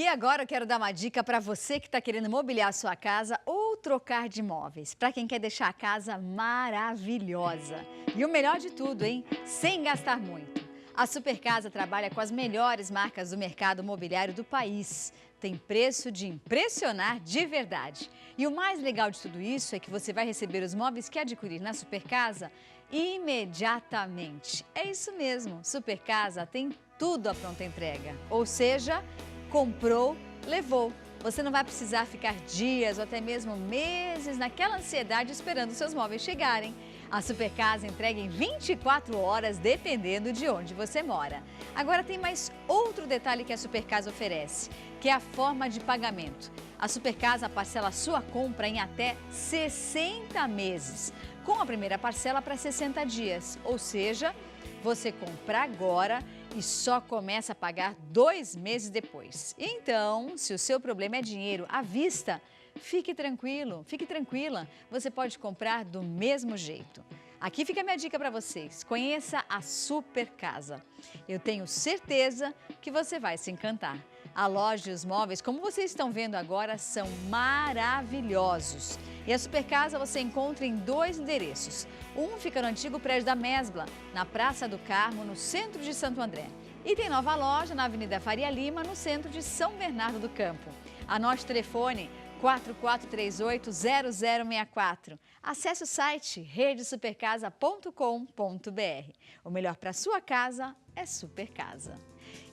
agora eu quero dar uma dica para você que está querendo mobiliar a sua casa ou trocar de imóveis. Para quem quer deixar a casa maravilhosa. E o melhor de tudo, hein? Sem gastar muito. A Supercasa trabalha com as melhores marcas do mercado imobiliário do país. Tem preço de impressionar de verdade. E o mais legal de tudo isso é que você vai receber os móveis que adquirir na Supercasa imediatamente. É isso mesmo, Supercasa tem tudo à pronta entrega. Ou seja, comprou, levou. Você não vai precisar ficar dias ou até mesmo meses naquela ansiedade esperando seus móveis chegarem. A Supercasa entrega em 24 horas, dependendo de onde você mora. Agora tem mais outro detalhe que a Supercasa oferece, que é a forma de pagamento. A Supercasa parcela a sua compra em até 60 meses, com a primeira parcela para 60 dias. Ou seja, você compra agora e só começa a pagar 2 meses depois. Então, se o seu problema é dinheiro à vista, fique tranquilo, fique tranquila. Você pode comprar do mesmo jeito. Aqui fica a minha dica para vocês. Conheça a Supercasa. Eu tenho certeza que você vai se encantar. A loja e os móveis, como vocês estão vendo agora, são maravilhosos. E a Supercasa você encontra em 2 endereços. Um fica no antigo prédio da Mesbla, na Praça do Carmo, no centro de Santo André. E tem nova loja na Avenida Faria Lima, no centro de São Bernardo do Campo. Anote o telefone 4438-0064. Acesse o site redesupercasa.com.br. O melhor para sua casa é Supercasa.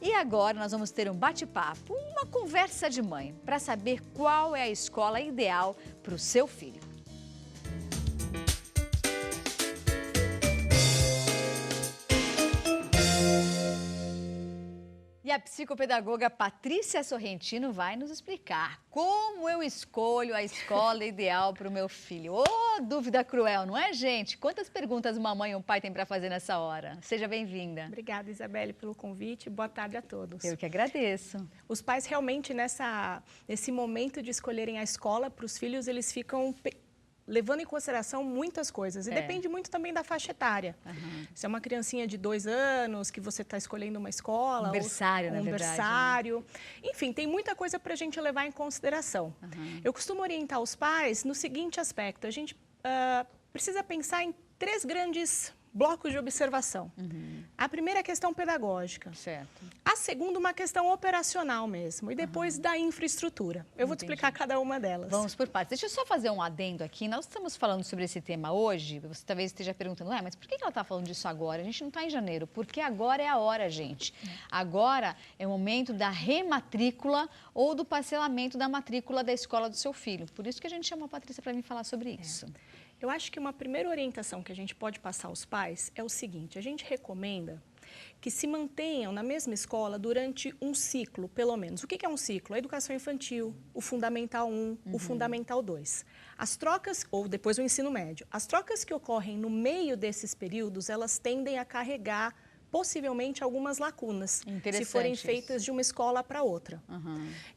E agora nós vamos ter um bate-papo, uma conversa de mãe, para saber qual é a escola ideal para o seu filho. E a psicopedagoga Patrícia Sorrentino vai nos explicar como eu escolho a escola ideal para o meu filho. Ô, dúvida cruel, não é, gente? Quantas perguntas uma mãe e um pai têm para fazer nessa hora? Seja bem-vinda. Obrigada, Isabelle, pelo convite. Boa tarde a todos. Eu que agradeço. Os pais realmente, nesse momento de escolherem a escola para os filhos, eles ficam levando em consideração muitas coisas. E depende muito também da faixa etária. Se é uma criancinha de 2 anos, que você está escolhendo uma escola... Um berçário, na verdade. Berçário. Né? Enfim, tem muita coisa para a gente levar em consideração. Eu costumo orientar os pais no seguinte aspecto. A gente precisa pensar em 3 grandes blocos de observação. A primeira é a questão pedagógica. Certo. A segunda, uma questão operacional mesmo. E depois da infraestrutura. Eu vou te explicar cada uma delas. Vamos por partes. Deixa eu só fazer um adendo aqui. Nós estamos falando sobre esse tema hoje. Você talvez esteja perguntando, mas por que ela está falando disso agora? A gente não está em janeiro. Porque agora é a hora, gente. Agora é o momento da rematrícula ou do parcelamento da matrícula da escola do seu filho. Por isso que a gente chama a Patrícia para vir falar sobre isso. Eu acho que uma primeira orientação que a gente pode passar aos pais é o seguinte: a gente recomenda que se mantenham na mesma escola durante um ciclo, pelo menos. O que é um ciclo? A educação infantil, o Fundamental 1, o Fundamental 2. As trocas, ou depois o ensino médio, as trocas que ocorrem no meio desses períodos, elas tendem a carregar possivelmente algumas lacunas, se forem feitas de uma escola para outra.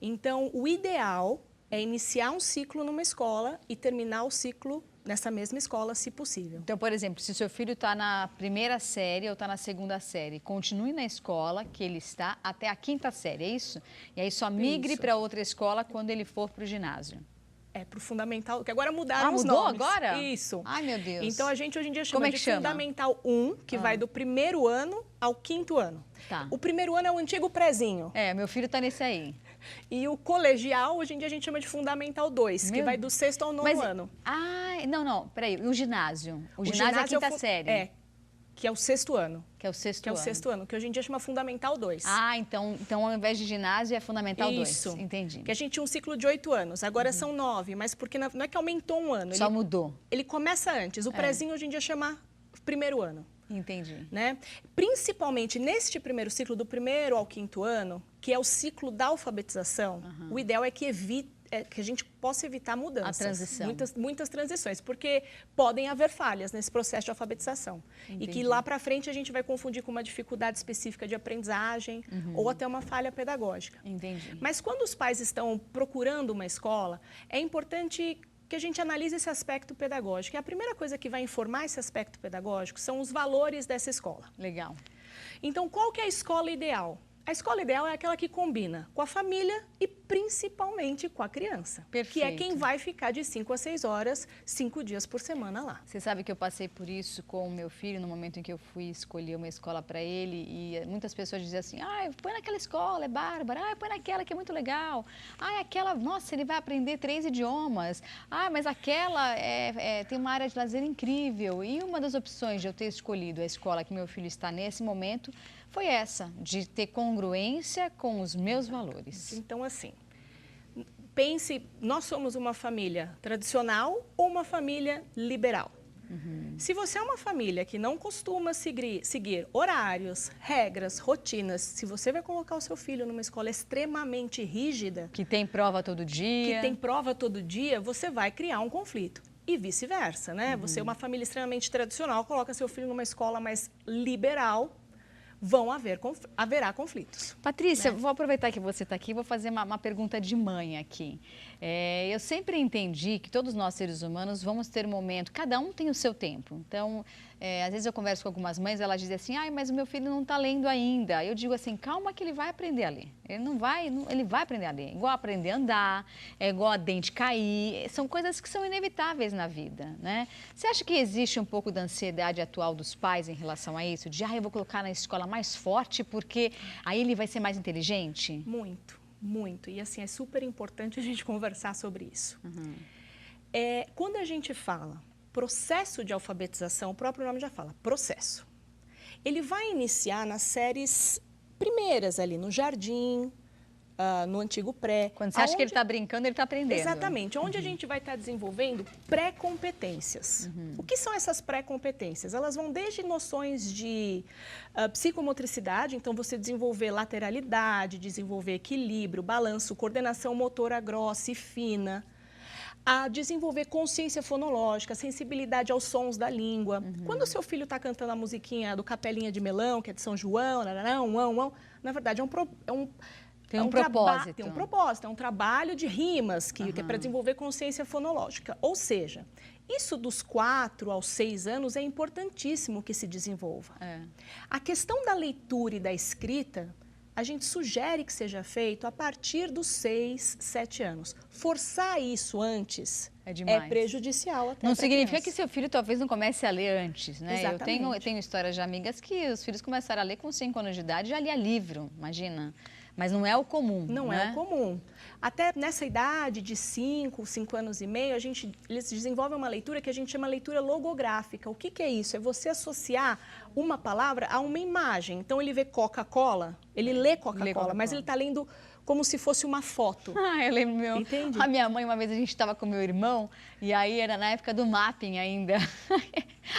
Então, o ideal é iniciar um ciclo numa escola e terminar o ciclo nessa mesma escola, se possível. Então, por exemplo, se o seu filho está na primeira série ou está na segunda série, continue na escola que ele está até a 5ª série, é isso? E aí só migre para outra escola quando ele for para o ginásio. Para o fundamental, que agora mudaram os mudou nomes. Agora? Isso. Ai, meu Deus. Então, a gente hoje em dia chama Como é de que chama? Fundamental 1, que vai do 1º ano ao 5º ano. Tá. O 1º ano é o antigo prézinho. Meu filho está nesse aí. E o colegial, hoje em dia, a gente chama de Fundamental 2, que vai do 6º ao 9º ano. Não, peraí, e o ginásio? O ginásio é a 5ª série. Que é o 6º ano. Que é o 6º ano. Que é o 6º ano, que hoje em dia chama Fundamental 2. Então ao invés de ginásio é Fundamental 2. Isso. Entendi. Que a gente tinha um ciclo de 8 anos, agora são 9, mas porque não é que aumentou um ano. Só mudou. Ele começa antes. O prézinho hoje em dia chama 1º ano. Entendi. Né? Principalmente neste primeiro ciclo, do 1º ao 5º ano, que é o ciclo da alfabetização, o ideal é que a gente possa evitar mudanças. A transição. Muitas transições, porque podem haver falhas nesse processo de alfabetização. Entendi. E que lá para frente a gente vai confundir com uma dificuldade específica de aprendizagem ou até uma falha pedagógica. Entendi. Mas quando os pais estão procurando uma escola, é importante que a gente analise esse aspecto pedagógico. E a primeira coisa que vai informar esse aspecto pedagógico são os valores dessa escola. Legal. Então, qual que é a escola ideal? A escola ideal é aquela que combina com a família e principalmente com a criança. Perfeito. Que é quem vai ficar de 5 a 6 horas, 5 dias por semana lá. Você sabe que eu passei por isso com o meu filho no momento em que eu fui escolher uma escola para ele e muitas pessoas diziam assim, põe naquela escola, é bárbara, põe naquela que é muito legal, aquela, nossa, ele vai aprender 3 idiomas, mas aquela tem uma área de lazer incrível. E uma das opções de eu ter escolhido a escola que meu filho está nesse momento foi essa, de ter congruência com os meus valores. Então, assim, pense, nós somos uma família tradicional ou uma família liberal. Se você é uma família que não costuma seguir horários, regras, rotinas, se você vai colocar o seu filho numa escola extremamente rígida... Que tem prova todo dia. Você vai criar um conflito. E vice-versa, né? Você é uma família extremamente tradicional, coloca seu filho numa escola mais liberal, haverá conflitos. Patrícia, vou aproveitar que você está aqui e vou fazer uma pergunta de mãe aqui. Eu sempre entendi que todos nós seres humanos vamos ter um momento, cada um tem o seu tempo. Então, às vezes eu converso com algumas mães, elas dizem assim, mas o meu filho não está lendo ainda. Eu digo assim, calma que ele vai aprender a ler. Ele vai aprender a ler. Igual aprender a andar, é igual a dente cair. São coisas que são inevitáveis na vida, né? Você acha que existe um pouco da ansiedade atual dos pais em relação a isso? De, eu vou colocar na escola mais forte porque aí ele vai ser mais inteligente? Muito, muito. E assim, é super importante a gente conversar sobre isso. Quando a gente fala processo de alfabetização, o próprio nome já fala, processo. Ele vai iniciar nas séries primeiras ali, no jardim, no antigo pré. Quando você acha que ele está brincando, ele está aprendendo. Exatamente, onde a gente vai estar desenvolvendo pré-competências. O que são essas pré-competências? Elas vão desde noções de psicomotricidade, então você desenvolver lateralidade, desenvolver equilíbrio, balanço, coordenação motora grossa e fina, a desenvolver consciência fonológica, sensibilidade aos sons da língua. Quando o seu filho está cantando a musiquinha do Capelinha de Melão, que é de São João, na verdade tem um propósito. Tem um propósito, é um trabalho de rimas, que é para desenvolver consciência fonológica. Ou seja, isso dos 4 aos 6 anos é importantíssimo que se desenvolva. A questão da leitura e da escrita, a gente sugere que seja feito a partir dos 6, 7 anos. Forçar isso antes é prejudicial até. Não significa que seu filho talvez não comece a ler antes, né? Exatamente. Eu tenho histórias de amigas que os filhos começaram a ler com 5 anos de idade e já lia livro, imagina. Mas não é o comum, Não é o comum. Até nessa idade de 5 anos e meio, eles desenvolvem uma leitura que a gente chama leitura logográfica. O que é isso? É você associar uma palavra a uma imagem. Então, ele vê Coca-Cola, ele lê Coca-Cola, mas ele está lendo como se fosse uma foto. Eu lembro Entendi. A minha mãe, uma vez a gente estava com meu irmão, e aí era na época do mapping ainda.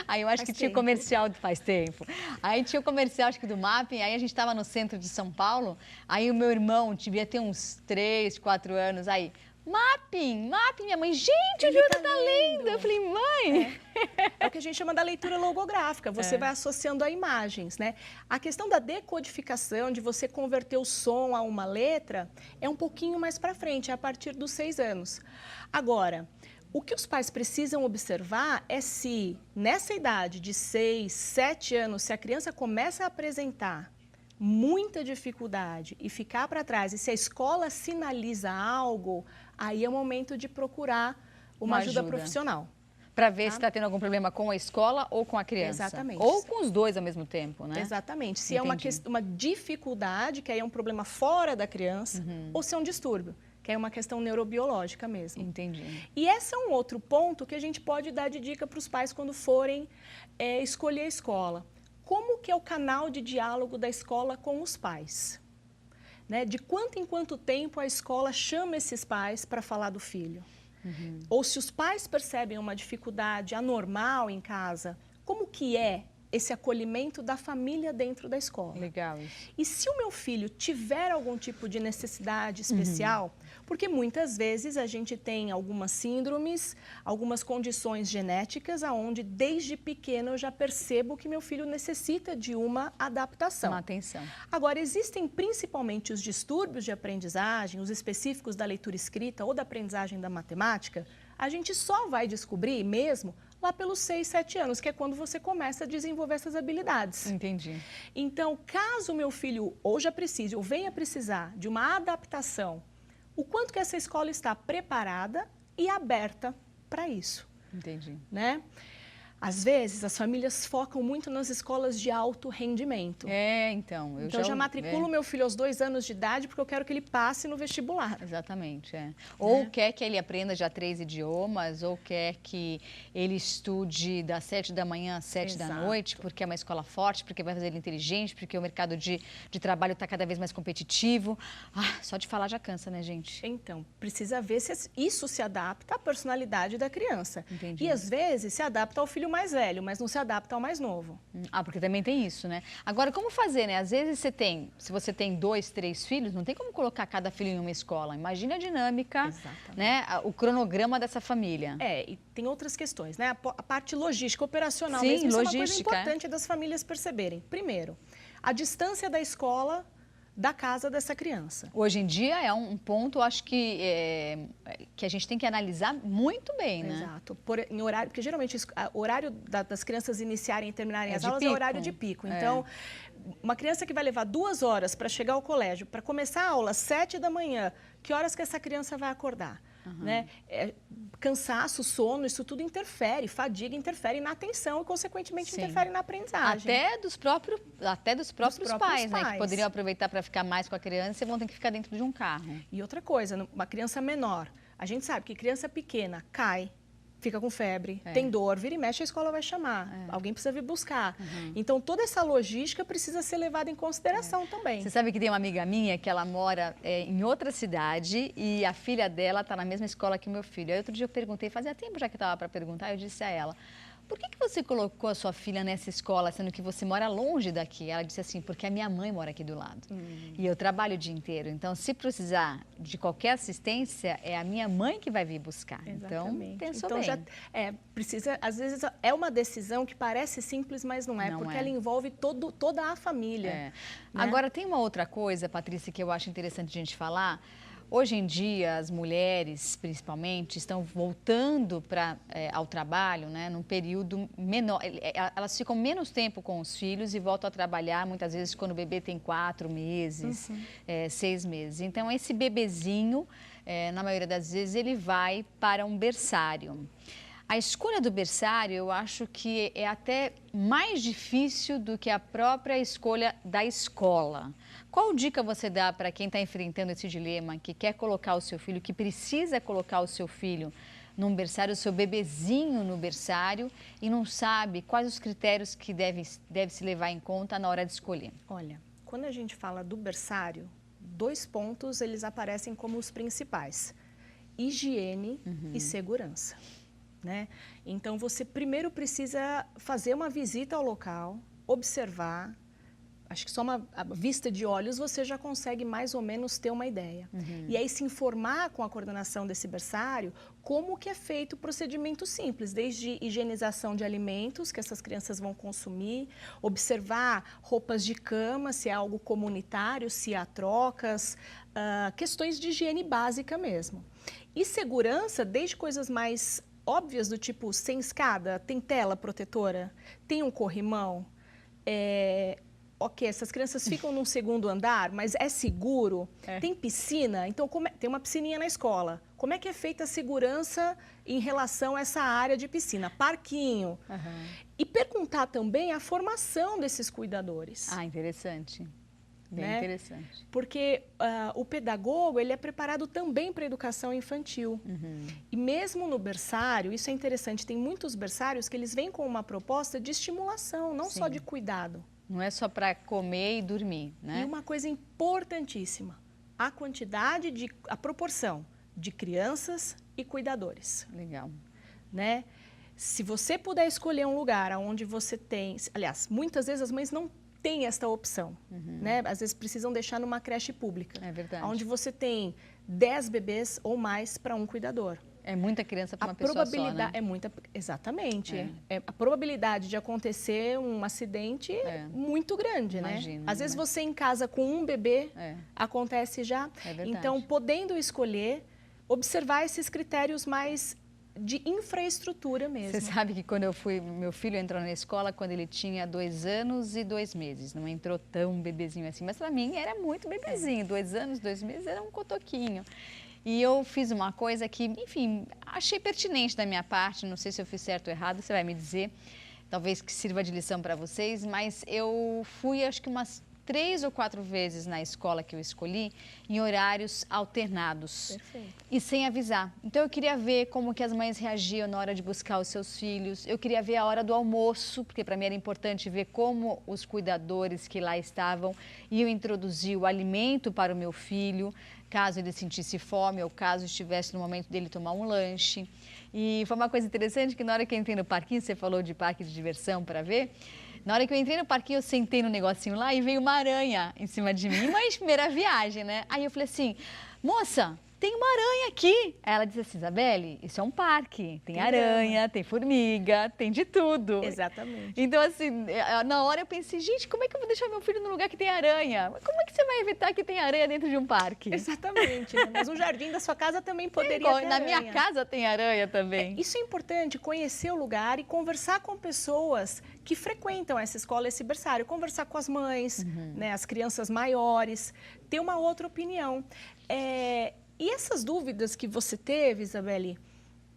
Aí eu acho que tinha comercial, faz tempo. Aí tinha o comercial, acho que do mapping, aí a gente estava no centro de São Paulo, aí o meu irmão devia ter uns 3, 4 anos, aí... Mapping, minha mãe, gente, o Júlio tá lendo. Eu falei, mãe... É o que a gente chama da leitura logográfica, você vai associando a imagens, né? A questão da decodificação, de você converter o som a uma letra, é um pouquinho mais para frente, é a partir dos 6 anos. Agora, o que os pais precisam observar é se, nessa idade de 6, 7 anos, se a criança começa a apresentar muita dificuldade e ficar para trás, e se a escola sinaliza algo, aí é o momento de procurar uma ajuda profissional. Para ver se está tendo algum problema com a escola ou com a criança. Exatamente. Ou com os dois ao mesmo tempo, né? Exatamente. Se é uma dificuldade, que aí é um problema fora da criança, ou se é um distúrbio, que é uma questão neurobiológica mesmo. Entendi. E esse é um outro ponto que a gente pode dar de dica para os pais quando forem escolher a escola. Como que é o canal de diálogo da escola com os pais? Né? De quanto em quanto tempo a escola chama esses pais para falar do filho? Ou se os pais percebem uma dificuldade anormal em casa, como que é esse acolhimento da família dentro da escola? Legal isso. E se o meu filho tiver algum tipo de necessidade especial, porque muitas vezes a gente tem algumas síndromes, algumas condições genéticas, onde desde pequeno eu já percebo que meu filho necessita de uma adaptação. Uma atenção. Agora, existem principalmente os distúrbios de aprendizagem, os específicos da leitura escrita ou da aprendizagem da matemática, a gente só vai descobrir mesmo lá pelos 6, 7 anos, que é quando você começa a desenvolver essas habilidades. Entendi. Então, caso o meu filho ou já precise ou venha precisar de uma adaptação, o quanto que essa escola está preparada e aberta para isso. Entendi. Né? Às vezes, as famílias focam muito nas escolas de alto rendimento. Então. Eu já matriculo meu filho aos 2 anos de idade porque eu quero que ele passe no vestibular. Exatamente, Ou quer que ele aprenda já 3 idiomas, ou quer que ele estude das 7 da manhã às 7 da noite, porque é uma escola forte, porque vai fazer ele inteligente, porque o mercado de trabalho está cada vez mais competitivo. Só de falar já cansa, né, gente? Então, precisa ver se isso se adapta à personalidade da criança. Entendi. E, às vezes, se adapta ao filho mais velho, mas não se adapta ao mais novo. Porque também tem isso, né? Agora, como fazer, né? Às vezes se você tem 2, 3 filhos, não tem como colocar cada filho em uma escola. Imagina a dinâmica, né? O cronograma dessa família. E tem outras questões, né? A parte logística, operacional Sim, mesmo, isso logística, é uma coisa importante das famílias perceberem. Primeiro, a distância da escola da casa dessa criança. Hoje em dia é um ponto, acho que a gente tem que analisar muito bem, né? Exato. Em horário, porque geralmente o horário das crianças iniciarem e terminarem as aulas pico. é horário de pico. Então, uma criança que vai levar 2 horas para chegar ao colégio, para começar a aula às 7 da manhã, que horas que essa criança vai acordar? Né? Cansaço, sono, isso tudo interfere, fadiga interfere na atenção e, consequentemente, interfere na aprendizagem. Até dos próprios pais, né? Que poderiam aproveitar para ficar mais com a criança e vão ter que ficar dentro de um carro. E outra coisa, uma criança menor, a gente sabe que criança pequena cai, fica com febre, tem dor, vira e mexe, a escola vai chamar. Alguém precisa vir buscar. Então, toda essa logística precisa ser levada em consideração também. Você sabe que tem uma amiga minha que ela mora em outra cidade e a filha dela está na mesma escola que o meu filho. Aí outro dia eu perguntei, fazia tempo já que estava para perguntar, eu disse a ela: por que você colocou a sua filha nessa escola, sendo que você mora longe daqui? Ela disse assim, porque a minha mãe mora aqui do lado. E eu trabalho o dia inteiro. Então, se precisar de qualquer assistência, é a minha mãe que vai vir buscar. Exatamente. Então, pensou então, bem. Precisa, às vezes, é uma decisão que parece simples, mas não é, porque ela envolve toda a família. Né? Agora, tem uma outra coisa, Patrícia, que eu acho interessante a gente falar. Hoje em dia, as mulheres, principalmente, estão voltando ao trabalho, né, num período menor. Elas ficam menos tempo com os filhos e voltam a trabalhar, muitas vezes, quando o bebê tem 4 meses, 6 meses. Então, esse bebezinho, na maioria das vezes, ele vai para um berçário. A escolha do berçário, eu acho que é até mais difícil do que a própria escolha da escola. Qual dica você dá para quem está enfrentando esse dilema, que quer colocar o seu filho, que precisa colocar o seu filho num berçário, o seu bebezinho no berçário, e não sabe quais os critérios que deve se levar em conta na hora de escolher? Olha, quando a gente fala do berçário, 2 pontos eles aparecem como os principais: higiene e segurança. Né? Então, você primeiro precisa fazer uma visita ao local, observar. Acho que só uma vista de olhos você já consegue mais ou menos ter uma ideia. E aí se informar com a coordenação desse berçário como que é feito o procedimento simples, desde higienização de alimentos que essas crianças vão consumir, observar roupas de cama, se é algo comunitário, se há trocas, questões de higiene básica mesmo. E segurança, desde coisas mais óbvias do tipo, sem escada, tem tela protetora, tem um corrimão, ok, essas crianças ficam num 2º andar, mas é seguro? Tem piscina? Então, tem uma piscininha na escola. Como é que é feita a segurança em relação a essa área de piscina? Parquinho. E perguntar também a formação desses cuidadores. Interessante. Bem interessante. Porque o pedagogo, ele é preparado também para a educação infantil. E mesmo no berçário, isso é interessante, tem muitos berçários que eles vêm com uma proposta de estimulação, não só de cuidado. Não é só para comer e dormir, né? E uma coisa importantíssima, a proporção de crianças e cuidadores. Legal. Né? Se você puder escolher um lugar onde você tem... Aliás, muitas vezes as mães não têm esta opção, né? Às vezes precisam deixar numa creche pública. É verdade. Onde você tem 10 bebês ou mais para um cuidador. É muita criança para uma pessoa só, né? Exatamente. A probabilidade de acontecer um acidente é muito grande, Imagino, né? Às vezes você em casa com um bebê, acontece já. É verdade. Então, podendo escolher, observar esses critérios mais de infraestrutura mesmo. Você sabe que quando eu fui, meu filho entrou na escola quando ele tinha 2 anos e 2 meses. Não entrou tão bebezinho assim, mas para mim era muito bebezinho. 2 anos, 2 meses era um cotoquinho. E eu fiz uma coisa que, enfim, achei pertinente da minha parte. Não sei se eu fiz certo ou errado, você vai me dizer. Talvez que sirva de lição para vocês, mas eu fui acho que umas 3 ou 4 vezes na escola que eu escolhi, em horários alternados. Perfeito. E sem avisar. Então eu queria ver como que as mães reagiam na hora de buscar os seus filhos. Eu queria ver a hora do almoço, porque para mim era importante ver como os cuidadores que lá estavam iam introduzir o alimento para o meu filho, caso ele sentisse fome ou caso estivesse no momento dele tomar um lanche. E foi uma coisa interessante que na hora que eu entrei no parquinho, você falou de parque de diversão para ver, na hora que eu entrei no parquinho, eu sentei no negocinho lá e veio uma aranha em cima de mim, mas primeira viagem, né? Aí eu falei assim, moça, tem uma aranha aqui. Aí ela disse assim, Isabelle, isso é um parque, tem aranha, tem formiga, tem de tudo. Exatamente. Então, assim, na hora eu pensei, gente, como é que eu vou deixar meu filho num lugar que tem aranha? Como é que você vai evitar que tem aranha dentro de um parque? Exatamente, né? Mas o jardim da sua casa também poderia ter Na aranha. minha casa tem aranha também. Isso é importante, conhecer o lugar e conversar com pessoas que frequentam essa escola, esse berçário. Conversar com as mães, né, as crianças maiores, ter uma outra opinião. E essas dúvidas que você teve, Isabelle,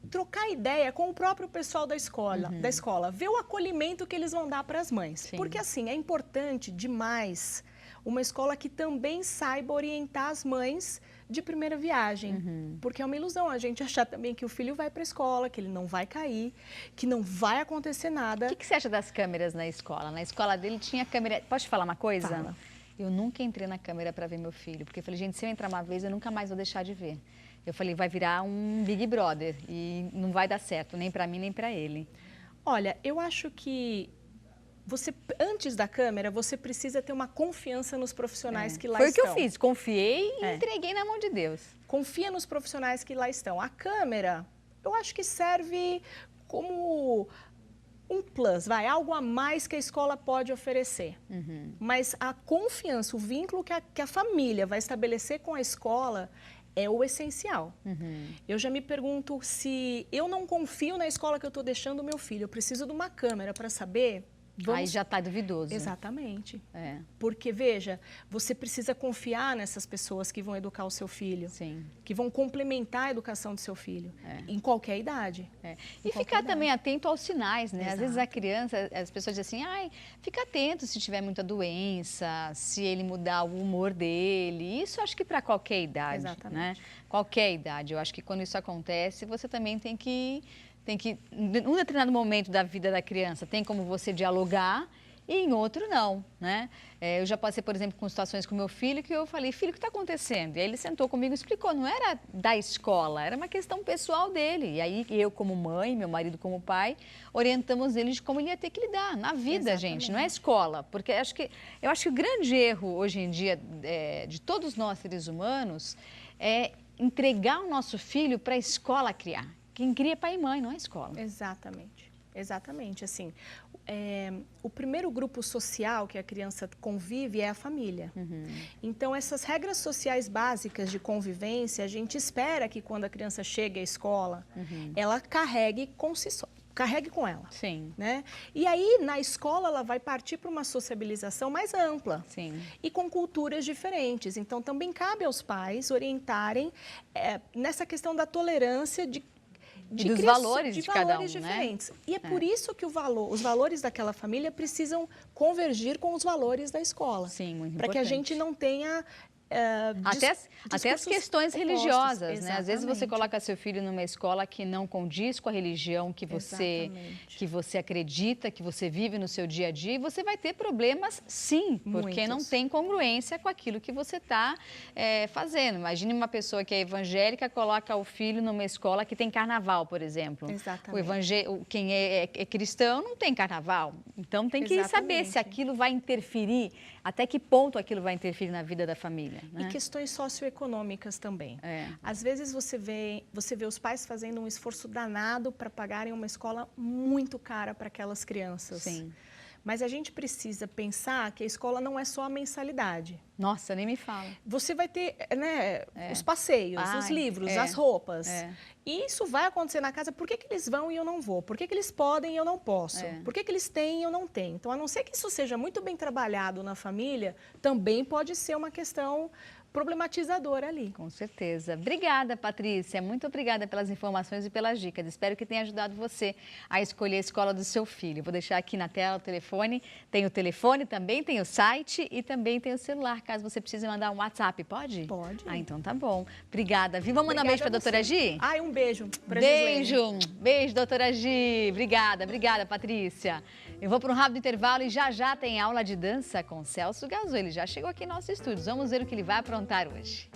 trocar ideia com o próprio pessoal da escola, ver o acolhimento que eles vão dar para as mães. Sim. Porque, assim, é importante demais uma escola que também saiba orientar as mães de primeira viagem. Porque é uma ilusão a gente achar também que o filho vai para a escola, que ele não vai cair, que não vai acontecer nada. O que você acha das câmeras na escola? Na escola dele tinha câmera... Posso te falar uma coisa? Fala. Eu nunca entrei na câmera para ver meu filho, porque eu falei, gente, se eu entrar uma vez, eu nunca mais vou deixar de ver. Eu falei, vai virar um Big Brother e não vai dar certo, nem para mim, nem para ele. Olha, eu acho que você, antes da câmera, você precisa ter uma confiança nos profissionais que lá Foi estão. o que eu fiz, confiei e entreguei na mão de Deus. Confia nos profissionais que lá estão. A câmera, eu acho que serve como um plus, algo a mais que a escola pode oferecer. Mas a confiança, o vínculo que a família vai estabelecer com a escola é o essencial. Eu já me pergunto se eu não confio na escola que eu estou deixando o meu filho, eu preciso de uma câmera para saber... Aí já está duvidoso. Exatamente. Porque, veja, você precisa confiar nessas pessoas que vão educar o seu filho. Sim. Que vão complementar a educação do seu filho. Em qualquer idade. E ficar também atento aos sinais, né? Exato. Às vezes a criança, as pessoas dizem assim, ai, fica atento se tiver muita doença, se ele mudar o humor dele. Isso acho que para qualquer idade, Exatamente. né? Qualquer idade. Eu acho que quando isso acontece, você também tem que, num determinado momento da vida da criança, tem como você dialogar e em outro não, né? Eu já passei, por exemplo, com situações com meu filho que eu falei, filho, o que está acontecendo? E aí ele sentou comigo e explicou, não era da escola, era uma questão pessoal dele. E aí eu como mãe, meu marido como pai, orientamos ele de como ele ia ter que lidar na vida, Exatamente. gente, não é escola. Porque eu acho que o grande erro hoje em dia de todos nós seres humanos é entregar o nosso filho para a escola criar. Quem cria é pai e mãe, não é escola. Exatamente. Exatamente. Assim, o primeiro grupo social que a criança convive é a família. Então, essas regras sociais básicas de convivência, a gente espera que quando a criança chegue à escola, ela carregue com si só. Carregue com ela. Sim. Né? E aí, na escola, ela vai partir para uma sociabilização mais ampla. Sim. E com culturas diferentes. Então, também cabe aos pais orientarem nessa questão da tolerância dos valores de cada um, diferentes. Né? E é por isso que os valores daquela família precisam convergir com os valores da escola. Sim, muito importante. Para que a gente não tenha... Até as questões religiosas, opostos. né? Às vezes você coloca seu filho numa escola que não condiz com a religião que você acredita, que você vive no seu dia a dia, e você vai ter problemas, sim, porque não tem congruência com aquilo que você está fazendo. Imagine uma pessoa que é evangélica, coloca o filho numa escola que tem carnaval, por exemplo. Exatamente. Quem é cristão não tem carnaval. Então tem que saber se aquilo vai interferir, até que ponto aquilo vai interferir na vida da família. Né? E questões socioeconômicas também. Às vezes você vê os pais fazendo um esforço danado para pagarem uma escola muito cara para aquelas crianças. Sim. Mas a gente precisa pensar que a escola não é só a mensalidade. Nossa, nem me fala. Você vai ter, né, os passeios, os livros, as roupas. E isso vai acontecer na casa. Por que eles vão e eu não vou? Por que eles podem e eu não posso? Por que eles têm e eu não tenho? Então, a não ser que isso seja muito bem trabalhado na família, também pode ser uma questão problematizadora ali. Com certeza. Obrigada, Patrícia. Muito obrigada pelas informações e pelas dicas. Espero que tenha ajudado você a escolher a escola do seu filho. Vou deixar aqui na tela o telefone. Tem o telefone, também tem o site e também tem o celular, caso você precise mandar um WhatsApp. Pode? Pode. Ah, então tá bom. Obrigada, Vi. Vamos mandar um beijo para a doutora Gi? Ai, um beijo pra Beijo. Beijo, doutora Gi. Obrigada, Patrícia. Eu vou para um rápido intervalo e já tem aula de dança com Celso Gazu. Ele já chegou aqui em nosso estúdio. Vamos ver o que ele vai aprontar hoje.